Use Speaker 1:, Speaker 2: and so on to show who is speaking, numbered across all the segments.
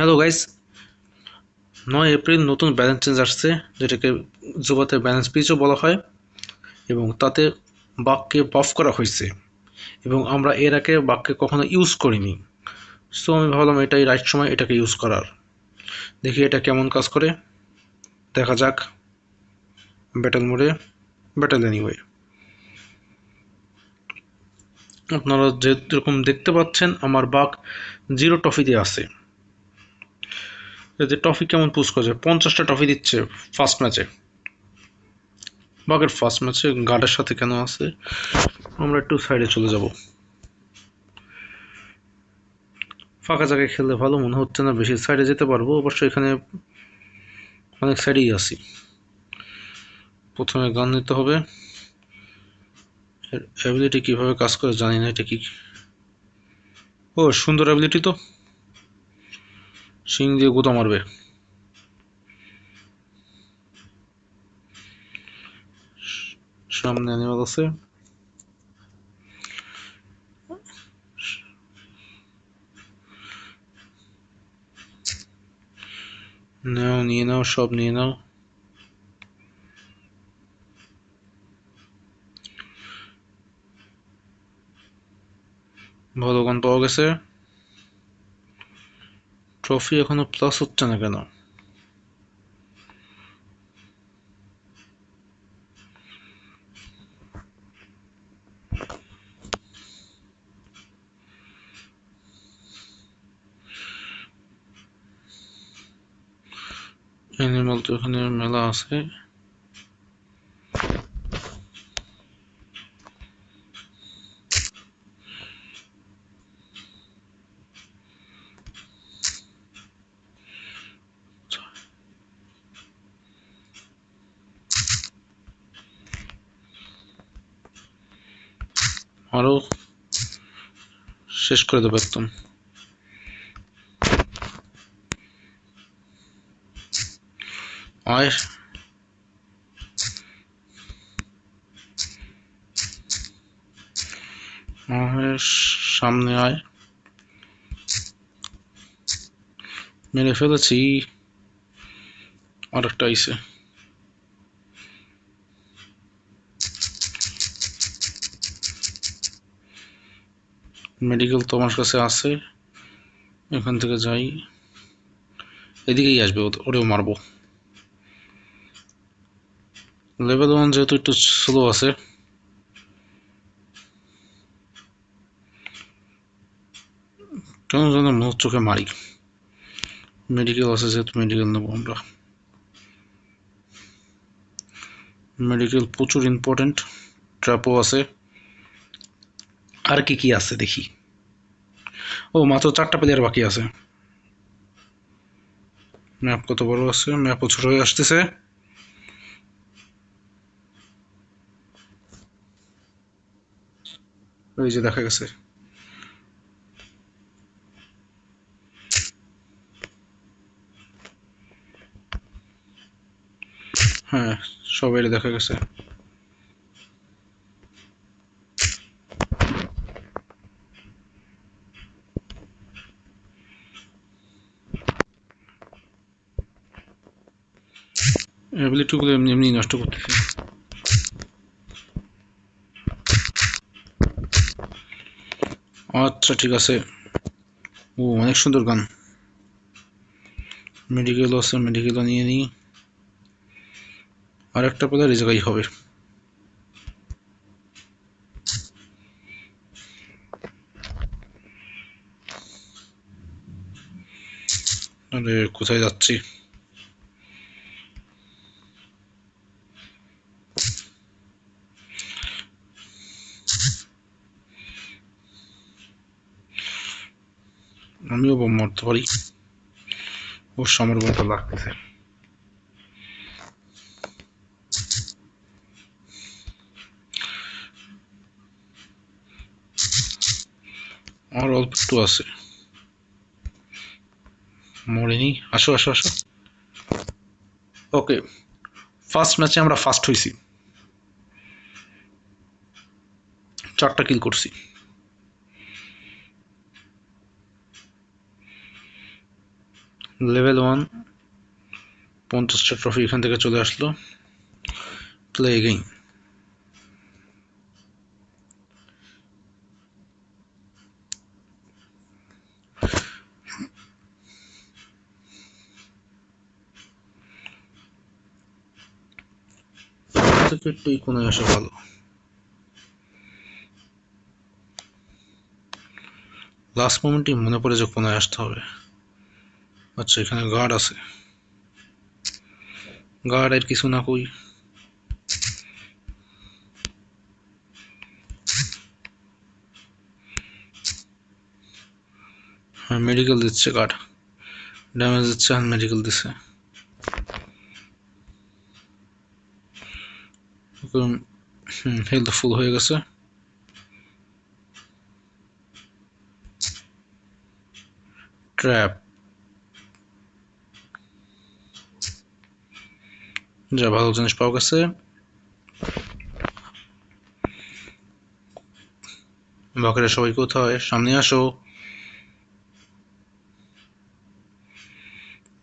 Speaker 1: Hello guys, 9 April নতুন balance change আসছে, যেটাকে জুবাতে ব্যালেন্স পিচও বলা হয়। এবং তাতে বাঘকে বাফ করা হয়েছে, এবং আমরা এর আগে বাঘকে কখনো ইউজ করিনি। সো আমি ভাবলাম এটাই রাইট সময় এটাকে ইউজ করার। দেখি এটা কেমন কাজ করে, দেখা যাক। ব্যাটেল মোডে, ব্যাটেল এনিওয়ে। আপনারা যেরকম দেখতে পাচ্ছেন আমার বাঘ 0 টফিতে আছে। এতে টফি কেমন পুশ করছে, 50টা টফি দিচ্ছে ফার্স্ট ম্যাচে। বাঘের ফার্স্ট ম্যাচে গার্ডের সাথে কেন আছে? আমরা একটু সাইডে চলে যাব। ফাঁকা জায়গায় খেললে ভালো মনে হচ্ছে না, বেশি সাইডে যেতে পারবো, অবশ্য এখানে অনেক সাইডেই আছি। প্রথমে গান নিতে হবে। অ্যাবিলিটি কিভাবে কাজ করে জানি না, এটা কি? ও সুন্দর অ্যাবিলিটি তো, শিং দিয়ে গুঁতো মারবে। সামনে অ্যানিমাল আছে। নাও, নিয়ে নাও, সব নিয়ে নাও। ভালো গান পাওয়া গেছে। ট্রফি এখনো প্লাস হচ্ছে না কেন? অ্যানিমাল তো এখানে মেলা আছে। আরো শেষ করে দেবো একদম। আয়, সামনে আয়। মেরে ফেলেছি। আর একটা আইসে। মেডিকেল তো আমার কাছে আছে, এখান থেকে যাই। এদিকেই আসবে, ওরেও মারবো। লেভেল 1 যেহেতু একটু স্লো আছে, কেন যেন মনে চোখে মারি। মেডিকেল আছে যেহেতু মেডিকেল নেবো আমরা। মেডিকেল প্রচুর ইম্পর্টেন্ট। ট্র্যাপও আছে। আর কি কি আছে দেখি। ও, মাত্র 4টা প্লেয়ার বাকি আছে। ম্যাপ কত বড় আছে, ম্যাপও ছোট হয়ে আসতেছে। ওই যে দেখা গেছে। হ্যাঁ, সবাই দেখা গেছে। অ্যাবিলিটিগুলো এমনি এমনি নষ্ট করতেছে। আচ্ছা ঠিক আছে। ও অনেক সুন্দর গান। মেডিকেল আছে, মেডিকেলও নিয়ে নিই। আর একটা প্লেয়ার এই জায়গায় হবে। আরে কোথায় যাচ্ছি? আমিও বোম মারতে পারি। ওর সমর বোমটা লাগতেছে। আর অল্প একটু আছে। মরিনি, আসো আসো আসো। ওকে, ফার্স্ট ম্যাচে আমরা ফার্স্ট হয়েছি, 4টা কিল করছি। লেভেল 1 50টা ট্রফি এখান থেকে চলে আসলো। Play again. একটু কোনায় আসা ভালো। লাস্ট মোমেন্টে মনে পড়ে যে কোনায় আসতে হবে। আচ্ছা এখানে গার্ড আছে, গার্ড আর কিছু না কই। হ্যাঁ মেডিকেল দিচ্ছে গার্ড, ড্যামেজ দিচ্ছে আর মেডিকেল দিচ্ছে। হেলথ ফুল হয়ে গেছে। ট্র্যাপ, যা ভালো জিনিস পাওয়া গেছে। বাকিরা সবাই কোথায়? সামনে আসো।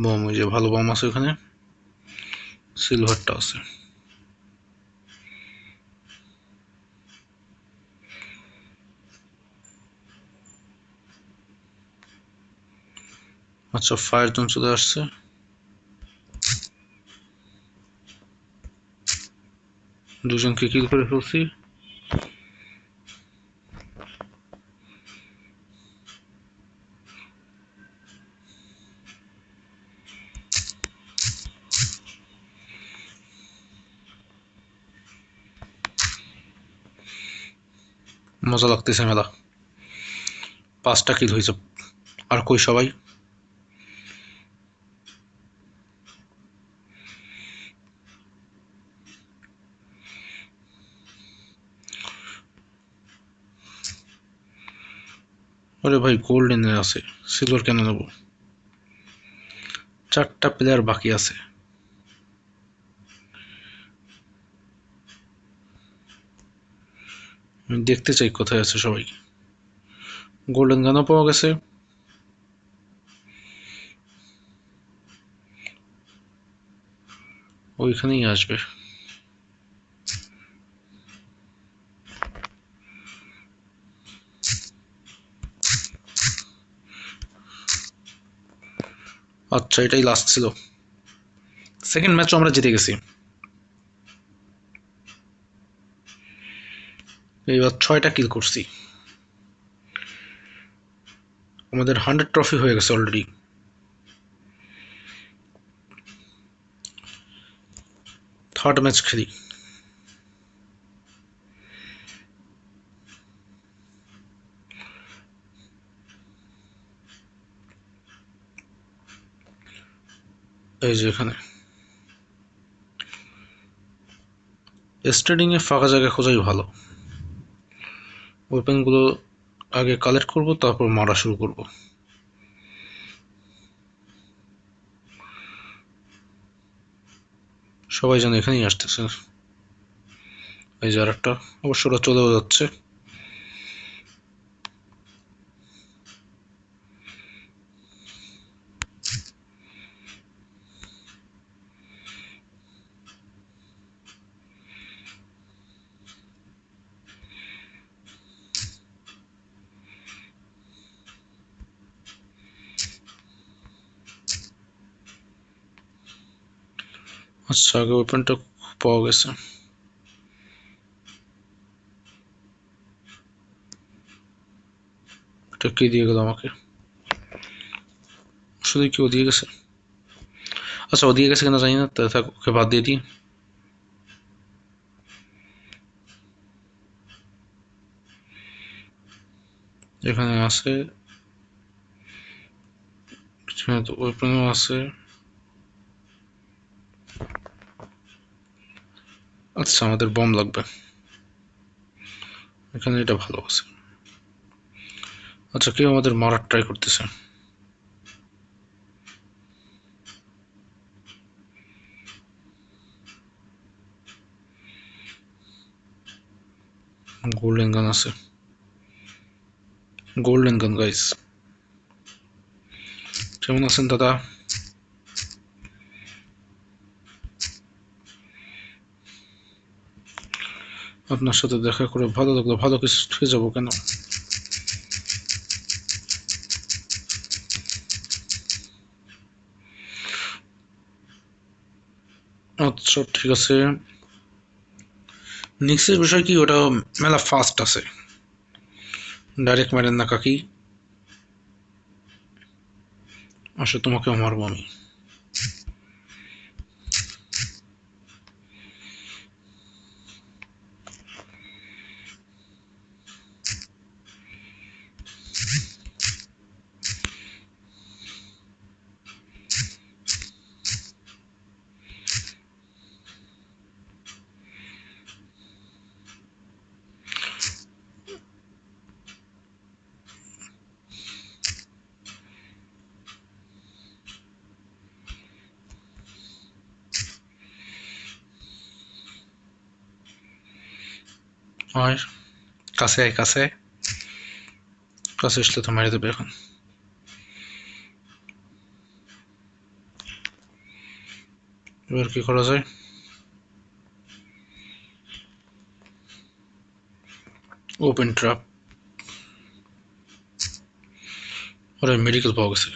Speaker 1: বম, ওই যে ভালো বম আছে ওখানে, সিলভারটা আছে। আচ্ছা ফায়ার জোন চলে আসছে। দুজনকে কিল করে ফেলছি। মজা লাগতেছে মেলা। 5টা কিল হয়েছে। আর কই সবাই? আরে ভাই গোল্ডেন আছে, সিলভার কেন নেব? 4টা প্লেয়ার বাকি আছে। আমি দেখতে চাই কোথায় আছে সবাই। গোল্ডেন গানও পাওয়া গেছে। ওইখানেই আসবে। আচ্ছা এটাই লাস্ট ছিল। সেকেন্ড ম্যাচও আমরা জিতে গেছি। এইবার 6টা কিল করছি। আমাদের 100 ট্রফি হয়ে গেছে অলরেডি। থার্ড ম্যাচ খেলি। এই যে এখানে স্টার্টিং এ ফাঁকা জায়গা খোঁজাই ভালো। ওয়েপেনগুলো আগে কালেক্ট করব, তারপর মারা শুরু করব। সবাই যেন এখানেই আসতেছে। এই যে আরেকটা, অবশ্য ওরা চলেও যাচ্ছে। আচ্ছা আগে ওয়েপেনটা পাওয়া গেছে। এটা কে দিয়ে গেল আমাকে? শুধু কি ও দিয়ে গেছে? আচ্ছা ও দিয়ে গেছে কিনা জানি না, তাই থাক, ওকে বাদ দিয়ে দিই। এখানে আছে, পিছনে তো ওয়েপেনও আছে। আচ্ছা আমাদের বম লাগবে, এখানে এটা ভালো আছে। আচ্ছা কেউ আমাদের মারার ট্রাই করতেছে। গোল্ডেন গান আছে, গোল্ডেন গান গাইস। কেমন আছেন দাদা? আপনার সাথে দেখা করে ভালো লাগলো, ভালো কিছু হয়ে যাবো কেন? আচ্ছা ঠিক আছে, নিক্সের বিষয় কি, ওটা মেলা ফাস্ট আছে, ডাইরেক্ট মারেন না কাকি, আসলে তোমাকেও মারবো আমি। আর কাছে আয়, কাছে আয়, কাছে আসলে তো মেরে দেবে এখন। এবার কি করা যায়? ওপেন ট্র্যাপ, ওরা মেডিকেল পাওয়া গেছে,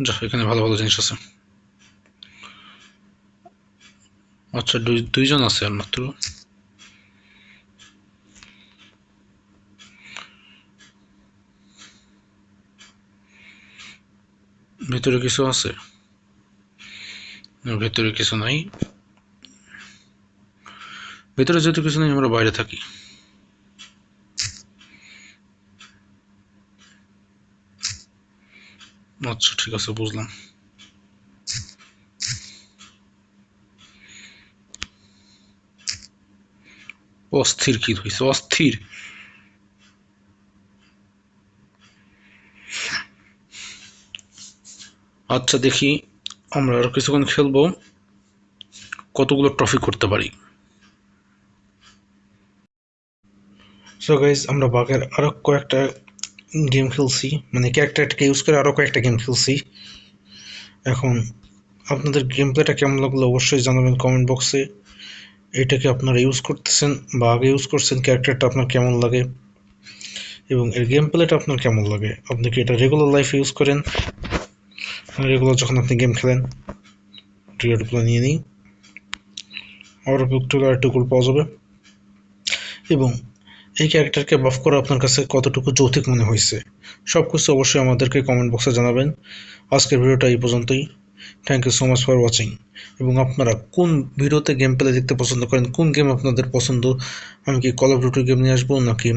Speaker 1: যা এখানে ভালো ভালো জিনিস আছে। আচ্ছা দুইজন আছে আর মাত্র, ভেতরে কিছু আছে? ভেতরে কিছু নাই, ভেতরে যেহেতু কিছু নেই আমরা বাইরে থাকি। আচ্ছা ঠিক আছে, বুঝলাম। অস্থির কি হয়েছে, অস্থির? আচ্ছা দেখি, আমরা আরো কিছুক্ষণ খেলবো, কতগুলো ট্রফি করতে পারি। সো গাইজ, আমরা বাঘের আরো কয়েকটা গেম খেলছি, মানে ক্যারেক্টারটাকে ইউজ করে আরো কয়েকটা গেম খেলছি। এখন আপনাদের গেম প্লেটা কেমন লাগলো অবশ্যই জানাবেন কমেন্ট বক্সে। এটাকে আপনারা ইউজ করতেছেন বা আগে ইউজ করছেন, ক্যারেক্টারটা আপনার কেমন লাগে এবং এর গেম প্লেটা আপনার কেমন লাগে। আপনি কি এটা রেগুলার লাইফে ইউজ করেন? রেগুলার যখন আপনি গেম খেলেন, রিওয়ার্ডগুলো নিয়ে নিই, আবার একটু পাওয়া যাবে। এবং এই ক্যারেক্টারকে বাফ করা আপনার কাছে কতটুকু যৌক্তিক মনে হয়েছে, সব কিছু অবশ্যই আমাদেরকে কমেন্ট বক্সে জানাবেন। আজকের ভিডিওটা এই পর্যন্তই। Thank you so much for watching. এবং আপনারা কোন ভিডিওতে গেম প্লে দেখতে পছন্দ করেন, কোন গেম আপনাদের পছন্দ, আমি কি কল অফ ডিউটি গেম নিয়ে আসবো নাকি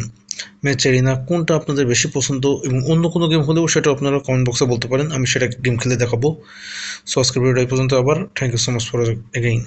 Speaker 1: ম্যাচ এরিনা, কোনটা আপনাদের বেশি পছন্দ, এবং অন্য কোনো গেম হলেও সেটা আপনারা কমেন্ট বক্সে বলতে পারেন, আমি সেটা গেম খেলে দেখাবো। সো আজকের ভিডিওটা এই পর্যন্ত, আবার thank you so much for again.